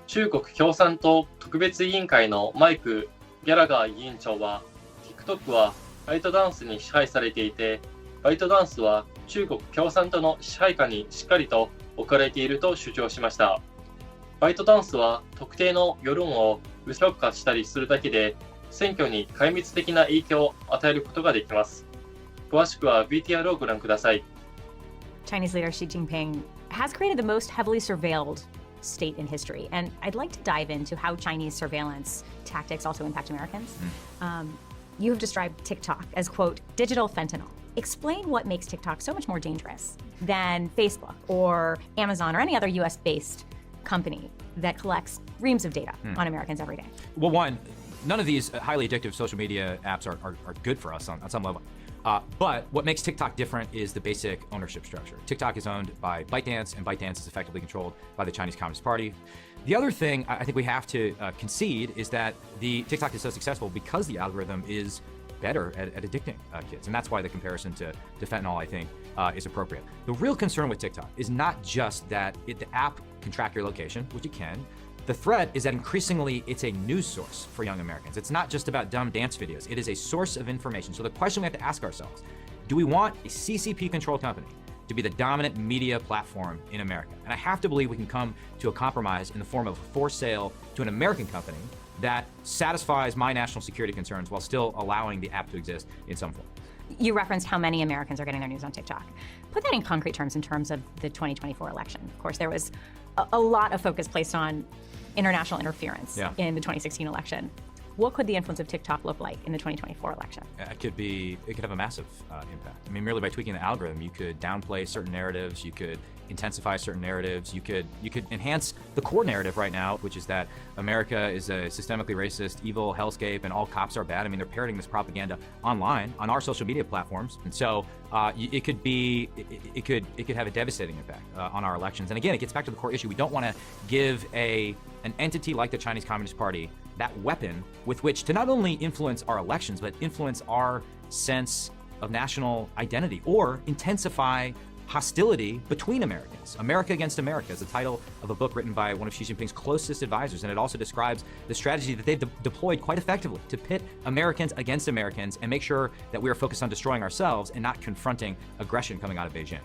中国共産党特別委員会のマイク・ギャラガー委員長は、TikTok はバイトダンスに支配されていて、バイトダンスは中国共産党の支配下にしっかりと置かれていると主張しました。バイトダンスは特定の世論を無力化したりするだけで、選挙に壊滅的な影響を与えることができます。詳しくは VTR をご覧ください。Chinese leader Xi Jinping has created the most heavily surveilled state in history. And I'd like to dive into how Chinese surveillance tactics also impact Americans. You have described TikTok as, quote, digital fentanyl. Explain what makes TikTok so much more dangerous than Facebook or Amazon or any other US-based company that collects reams of data on Americans every day. Well, one, none of these highly addictive social media apps are good for us on some level. But what makes TikTok different is the basic ownership structure. TikTok is owned by ByteDance, and ByteDance is effectively controlled by the Chinese Communist Party. The other thing I think we have to concede is that the TikTok is so successful because the algorithm is better at addicting kids. And that's why the comparison to fentanyl, I think, is appropriate. The real concern with TikTok is not just that the app can track your location, which it can. The threat is that increasingly it's a news source for young Americans. It's not just about dumb dance videos. It is a source of information. So the question we have to ask ourselves, do we want a CCP-controlled company to be the dominant media platform in America? And I have to believe we can come to a compromise in the form of a forced sale to an American company that satisfies my national security concerns while still allowing the app to exist in some form. You referenced how many Americans are getting their news on TikTok. Put that in concrete terms in terms of the 2024 election. Of course, there was a lot of focus placed on international interference in the 2016 election. What could the influence of TikTok look like in the 2024 election? It could have a massive impact. I mean, merely by tweaking the algorithm, you could downplay certain narratives, you could intensify certain narratives, you could enhance the core narrative right now, which is that America is a systemically racist, evil hellscape, and all cops are bad. I mean, they're parroting this propaganda online on our social media platforms, and so it could have a devastating impact on our elections. And again, it gets back to the core issue. We don't want to give an entity like the Chinese Communist Party that weapon with which to not only influence our elections, but influence our sense of national identity or intensify hostility between Americans. America Against America is the title of a book written by one of Xi Jinping's closest advisors, and it also describes the strategy that they've deployed quite effectively to pit Americans against Americans and make sure that we are focused on destroying ourselves and not confronting aggression coming out of Beijing.